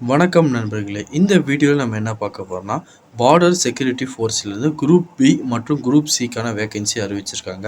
வணக்கம் நண்பர்களே. இந்த வீடியோவில் நம்ம என்ன பார்க்க போறோம்னா, பார்டர் செக்யூரிட்டி ஃபோர்ஸ்லேருந்து குரூப் பி மற்றும் குரூப் சிக்கான வேகன்சி அறிவிச்சிருக்காங்க.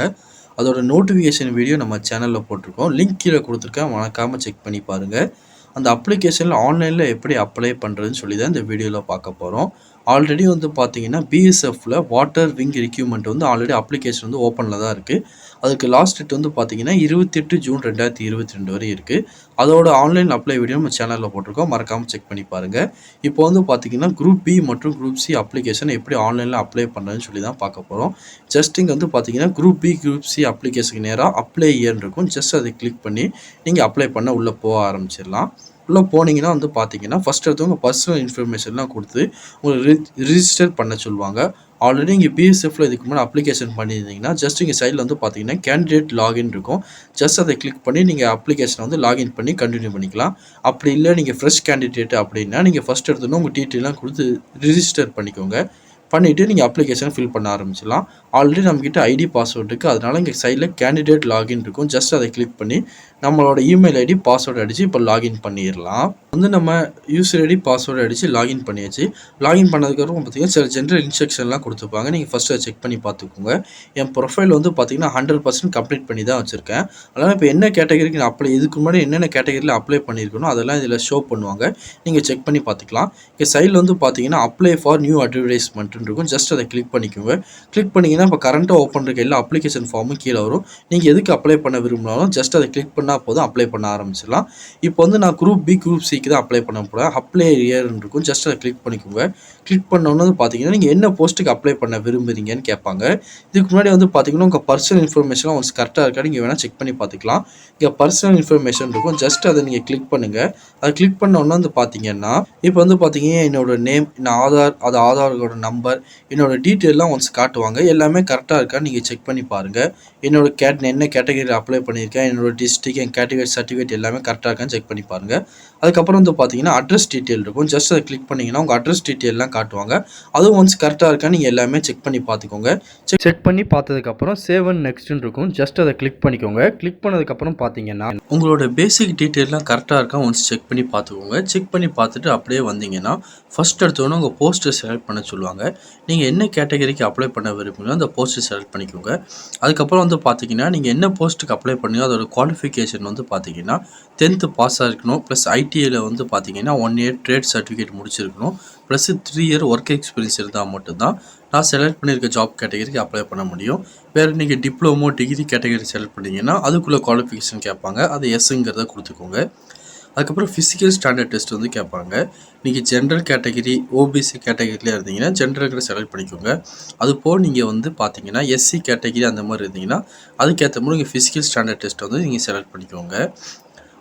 அதோட நோட்டிஃபிகேஷன் வீடியோ நம்ம சேனலில் போட்டிருக்கோம். லிங்க் கீழே கொடுத்துருக்கேன், மறக்காமல் செக் பண்ணி பாருங்கள். அந்த அப்ளிகேஷனில் ஆன்லைனில் எப்படி அப்ளை பண்ணுறதுன்னு சொல்லி தான் இந்த வீடியோவில் பார்க்க போகிறோம். ஆல்ரெடி வந்து பார்த்தீங்கன்னா பிஎஸ்எஃப்பில் வாட்டர் விங் ரெக்யூப்மெண்ட் வந்து ஆல்ரெடி அப்ளிகேஷன் வந்து ஓப்பனில் தான் இருக்குது. அதுக்கு லாஸ்ட் டேட் வந்து பார்த்தீங்கன்னா 28 ஜூன் 2022 வரை இருக்குது. அதோட ஆன்லைன் அப்ளை வீடியோ நம்ம சேனலில் போட்டிருக்கோம், மறக்காமல் செக் பண்ணி பாருங்கள். இப்போ வந்து பார்த்தீங்கன்னா குரூப் பி மற்றும் குரூப் சி அப்ளிகேஷன் எப்படி ஆன்லைனில் அப்ளை பண்ணுறதுன்னு சொல்லி தான் பார்க்க போகிறோம். ஜஸ்ட் இங்கே வந்து பார்த்தீங்கன்னா குரூப் பி குரூப் சி அப்ளிகேஷனுக்கு நேராக அப்ளை இயர்னு இருக்கும். ஜஸ்ட் அதை கிளிக் பண்ணி நீங்கள் அப்ளை பண்ண உள்ளே போக ஆரம்பிச்சிடலாம். உள்ளே போனீங்கன்னா வந்து பார்த்தீங்கன்னா ஃபஸ்ட் எடுத்தவங்க பர்சனல் இன்ஃபர்மேஷன்லாம் கொடுத்து உங்களை ரிஜிஸ்டர் பண்ண சொல்லுவாங்க. ஆல்ரெடி இங்கே பிஎஸ்எஃப்ல இதுக்கு முன்னாடி அப்ளிகேஷன் பண்ணியிருந்தீங்கன்னா ஜஸ்ட் இங்கே சைடில் வந்து பார்த்தீங்கன்னா கேண்டிடேட் லாகின் இருக்கும். ஜஸ்ட் அதை கிளிக் பண்ணி நீங்கள் அப்ளிகேஷனை வந்து லாகின் பண்ணி கண்டினியூ பண்ணிக்கலாம். அப்படி இல்லை நீங்கள் ஃப்ரெஷ் கேண்டிடேட் அப்படின்னா நீங்கள் ஃபஸ்ட் எடுத்தோன்னா உங்கள் டீட்டெயிலாம் கொடுத்து ரிஜிஸ்டர் பண்ணிக்கோங்க. பண்ணிவிட்டு நீங்கள் அப்ளிகேஷன் ஃபில் பண்ண ஆரம்பிச்சிடலாம். ஆல்ரெடி நம்மக்கிட்ட ஐடி பாஸ்வேர்டு இருக்குது, அதனால் இங்கே சைடில் கேண்டிடேட் லாகின் இருக்கும். ஜஸ்ட் அதை கிளிக் பண்ணி நம்மளோட இமெயில் ஐடி பாஸ்வேர்டு அடித்து இப்போ லாகின் பண்ணிடலாம். வந்து நம்ம யூசர் ஐடி பாஸ்வேர்டு அடித்து லாகின் பண்ணியாச்சு. லாகின் பண்ணதுக்கப்புறம் பார்த்தீங்கன்னா சில ஜென்ரல் இன்ஸ்ட்ரக்ஷன்லாம் கொடுத்துருப்பாங்க. நீங்கள் ஃபஸ்ட்டு அதை செக் பண்ணி பார்த்துக்கோங்க. என் ப்ரொஃபைல் வந்து பார்த்தீங்கன்னா 100% கம்ப்ளீட் பண்ணி தான் வச்சுருக்கேன். அதனால் இப்போ என்ன கேட்டகரிக்கு நான் இதுக்கு முன்னாடி என்னென்ன கேட்டகரியில் அப்ளை பண்ணியிருக்கணும் அதெல்லாம் இதில் ஷோ பண்ணுவாங்க. நீங்கள் செக் பண்ணி பார்த்துக்கலாம். இங்கே சைடில் வந்து பார்த்தீங்கன்னா அப்ளை ஃபார் நியூ அட்வர்டைஸ்மெண்ட் இருக்கும். ஜஸ்ட் அதை கிளிக் பண்ணிக்கோங்க. கிளிக் பண்ணிங்கன்னா இப்போ கரண்ட்டாக ஓப்பன் இருக்க எல்லா அப்ளிகேஷன் ஃபார்மும் கீழே வரும். நீங்கள் எதுக்கு அப்ளை பண்ண விரும்பினாலும் ஜஸ்ட் அதை கிளிக் பண்ணால் போதும், அப்ளை பண்ண ஆரம்பிச்சிடலாம். இப்போ வந்து நான் குரூப் பி குரூப் சிக்கு தான் அப்ளை பண்ண போகிறேன். அப்ளை இயர்னு இருக்கும். ஜஸ்ட் அதை கிளிக் பண்ணிக்கோங்க. கிளிக் பண்ணோன்னு பார்த்தீங்கன்னா நீங்கள் என்ன போஸ்ட்டுக்கு அப்ளை பண்ண விரும்புகிறீங்கன்னு கேட்பாங்க. இதுக்கு முன்னாடி வந்து பார்த்தீங்கன்னா உங்கள் பர்சனல் இன்ஃபர்மேஷன்லாம் ஒன்ஸ் கரெக்டாக இருக்கா நீங்கள் வேணால் செக் பண்ணி பார்த்துக்கலாம். இங்கே பர்சனல் இன்ஃபர்மேஷன் இருக்கும். ஜஸ்ட் அதை நீங்கள் கிளிக் பண்ணுங்கள். அதை கிளிக் பண்ணோன்னா வந்து பார்த்தீங்கன்னா இப்போ வந்து பார்த்தீங்கன்னா என்னோட நேம், ஆதாரோட நம்பர், என்னோட டீட்டெயிலாம் ஒன்ஸ் காட்டுவாங்க. எல்லாமே கரெக்டாக இருக்கான்னு நீங்கள் செக் பண்ணி பாருங்கள். என்னோட என்ன கேட்டகரியில் அப்ளை பண்ணியிருக்கேன், என்னோட டிஸ்ட்ரிக்ட், என் கேட்டகரி சர்டிஃபிகேட் எல்லாமே கரெக்டாக இருக்கான்னு செக் பண்ணி பாருங்கள். அதுக்கப்புறம் வந்து பார்த்தீங்கன்னா அட்ரஸ் டீட்டெயில் இருக்கும். ஜஸ்ட் அதை கிளிக் பண்ணிங்கன்னா உங்கள் அட்ரஸ் டீட்டெயிலாம் காட்டுவாங்க. அதுவும் ஒன்ஸ் கரெக்டாக இருக்கான்னு நீங்கள் எல்லாமே செக் பண்ணி பார்த்துக்கோங்க. செக் பண்ணி பார்த்ததுக்கப்புறம் சேவ் அண்ட் நெக்ஸ்ட்னு இருக்கும். ஜஸ்ட் அதை கிளிக் பண்ணிக்கோங்க. கிளிக் பண்ணதுக்கப்புறம் பார்த்தீங்கன்னா உங்களோட பேசிக் டீட்டெயிலாம் கரெக்டாக இருக்கா ஒன்ஸ் செக் பண்ணி பார்த்துக்கோங்க. செக் பண்ணி பார்த்துட்டு அப்படியே வந்தீங்கன்னா ஃபஸ்ட் எடுத்தோன்னே உங்கள் போஸ்ட்டை செலக்ட் பண்ண சொல்லுவாங்க. நீங்கள் என்ன கேட்டகரிக்கு அப்ளை பண்ண விரும்புங்களோ அந்த போஸ்ட்டை செலக்ட் பண்ணிக்கோங்க. அதுக்கப்புறம் வந்து பார்த்தீங்கன்னா நீங்கள் என்ன போஸ்ட்டுக்கு அப்ளை பண்ணீங்களோ அதோட குவாலிஃபிகேஷன் வந்து பார்த்தீங்கன்னா 10th பாஸாக இருக்கணும். ப்ளஸ் ஐடிஐயில் வந்து பார்த்தீங்கன்னா 1 year ட்ரேட் சர்டிஃபிகேட் முடிச்சிருக்கணும். ப்ளஸ் 3 year ஒர்க் எக்ஸ்பீரியன்ஸ் இருந்தால் மட்டும்தான் நான் செலக்ட் பண்ணியிருக்க ஜாப் கேட்டகரிக்கு அப்ளை பண்ண முடியும். வேறு நீங்கள் டிப்ளமோ டிகிரி கேட்டகரி செலக்ட் பண்ணிங்கன்னா அதுக்குள்ளே குவாலிஃபிகேஷன் கேட்பாங்க. அது எஸ்ங்கிறத கொடுத்துக்கோங்க. அதுக்கப்புறம் ஃபிசிக்கல் ஸ்டாண்டர்ட் டெஸ்ட் வந்து கேட்பாங்க. நீங்கள் ஜென்ரல் கேட்டகரி ஓபிசி கேட்டகரியில் இருந்தீங்கன்னா ஜென்ரல் செலக்ட் பண்ணிக்கோங்க. அதுபோக நீங்கள் வந்து பார்த்தீங்கன்னா எஸ்சி கேட்டகரி அந்த மாதிரி இருந்தீங்கன்னா அதுக்கேற்ற மாதிரி நீங்கள் ஃபிசிக்கல் ஸ்டாண்டர்ட் டெஸ்ட் வந்து நீங்கள் செலக்ட் பண்ணிக்கோங்க.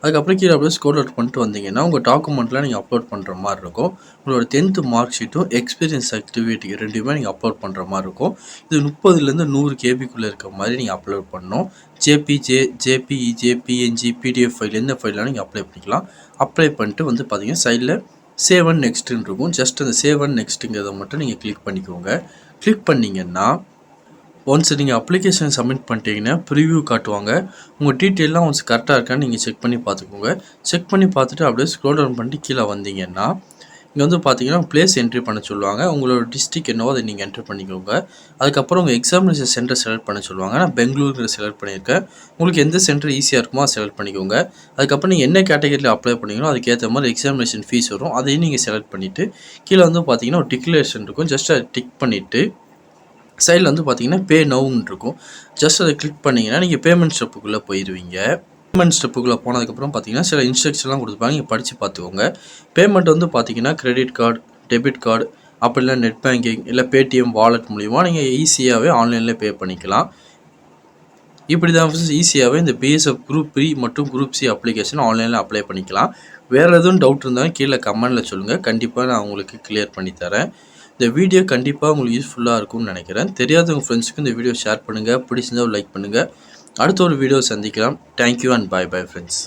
அதுக்கப்புறம் கீழே அப்படியே ஸ்கோர் அவுட் பண்ணிட்டு வந்தீங்கன்னா உங்கள் டாக்குமெண்ட்லாம் நீங்கள் அப்லோட் பண்ணுற மாதிரி இருக்கும். உங்களோட 10th மார்க் ஷீட்டும் எக்ஸ்பீரியன்ஸ் சர்டிஃபிகேட் ரெண்டுமே நீங்கள் அப்லோட் பண்ணுற மாதிரி இருக்கும். இது 30லேருந்து 100 கேபிக்குள்ளே இருக்க மாதிரி நீங்கள் அப்லோட் பண்ணணும். ஜேபிஇஜே, பிஎன்ஜி, பிடிஎஃப் ஃபைல் எந்த ஃபைல்லாம் நீங்கள் அப்ளை பண்ணிக்கலாம். அப்ளை பண்ணிட்டு வந்து பார்த்தீங்கன்னா சைடில் சேவ் அண்ட் நெக்ஸ்ட்டுன்னு இருக்கும். ஜஸ்ட் அந்த சேவ் அண்ட் நெக்ஸ்ட்டுங்கிறத மட்டும் நீங்கள் கிளிக் பண்ணிக்கோங்க. கிளிக் பண்ணிங்கன்னா ஒன்ஸ் நீங்கள் அப்ளிகேஷன் சப்மிட் பண்ணிட்டீங்கன்னா ப்ரிவ்யூ காட்டுவாங்க. உங்கள் டீட்டெயிலாம் ஒன்ஸ் கரெக்டாக இருக்கான்னு நீங்கள் செக் பண்ணி பார்த்துக்கோங்க. செக் பண்ணி பார்த்துட்டு அப்படியே ஸ்க்ரோல் டவுன் பண்ணிட்டு கீழே வந்தீங்கன்னா இங்கே வந்து பார்த்தீங்கன்னா பிளேஸ் என்ட்ரி பண்ண சொல்லுவாங்க. உங்களோட டிஸ்ட்ரிக்ட் என்னவோ அதை நீங்கள் என்ட்ரி பண்ணிக்கோங்க. அதுக்கப்புறம் உங்கள் எக்ஸாமினேஷன் சென்டர் செலக்ட் பண்ண சொல்லுவாங்க. நான் பெங்களூர் செலக்ட் பண்ணியிருக்கேன். உங்களுக்கு எந்த சென்டர் ஈஸியாக இருக்குமோ அதை செலக்ட் பண்ணிக்கோங்க. அதுக்கப்புறம் நீங்கள் என்ன கேட்டகரியில் அப்ளை பண்ணிங்களோ அதுக்கேற்ற மாதிரி எக்ஸாமினேஷன் ஃபீஸ் வரும். அதையும் நீங்கள் செலக்ட் பண்ணிவிட்டு கீழே வந்து பார்த்தீங்கன்னா ஒரு டிக்ளரேஷன் இருக்கும். ஜஸ்ட் அதை டிக் பண்ணிவிட்டு சைடில் வந்து பார்த்தீங்கன்னா பே நவுன்னு இருக்கும். ஜஸ்ட் அதை கிளிக் பண்ணிங்கன்னா நீங்கள் பேமெண்ட் ஸ்டெப்புக்குள்ளே போயிடுவீங்க. பேமெண்ட் ஸ்டெப்புக்குள்ளே போனதுக்கப்புறம் பார்த்தீங்கன்னா சில இன்ஸ்ட்ரக்ஷன்லாம் கொடுத்துருப்பாங்க. நீங்கள் படித்து பார்த்துக்கோங்க. பேமெண்ட் வந்து பார்த்தீங்கன்னா கிரெடிட் கார்டு, டெபிட் கார்டு, அப்படி இல்லை நெட் பேங்கிங், இல்லை பேடிஎம் வாலெட் மூலிமா நீங்கள் ஈஸியாகவே ஆன்லைனில் பே பண்ணிக்கலாம். இப்படி தான் ஈஸியாகவே இந்த பிஎஸ்எஃப் குரூப் பி மற்றும் குரூப் சி அப்ளிகேஷன் ஆன்லைனில் அப்ளை பண்ணிக்கலாம். வேறு எதுவும் டவுட் இருந்தாலும் கீழே கமெண்டில் சொல்லுங்கள். கண்டிப்பாக நான் உங்களுக்கு கிளியர் பண்ணி தரேன். இந்த வீடியோ கண்டிப்பாக உங்களுக்கு யூஸ்ஃபுல்லாக இருக்கும்னு நினைக்கிறேன். தெரியாதவங்க ஃப்ரெண்ட்ஸுக்கு இந்த வீடியோ ஷேர் பண்ணுங்கள். பிடிச்சிருந்தால் லைக் பண்ணுங்கள். அடுத்த ஒரு வீடியோ சந்திக்கலாம். Thank you and bye friends.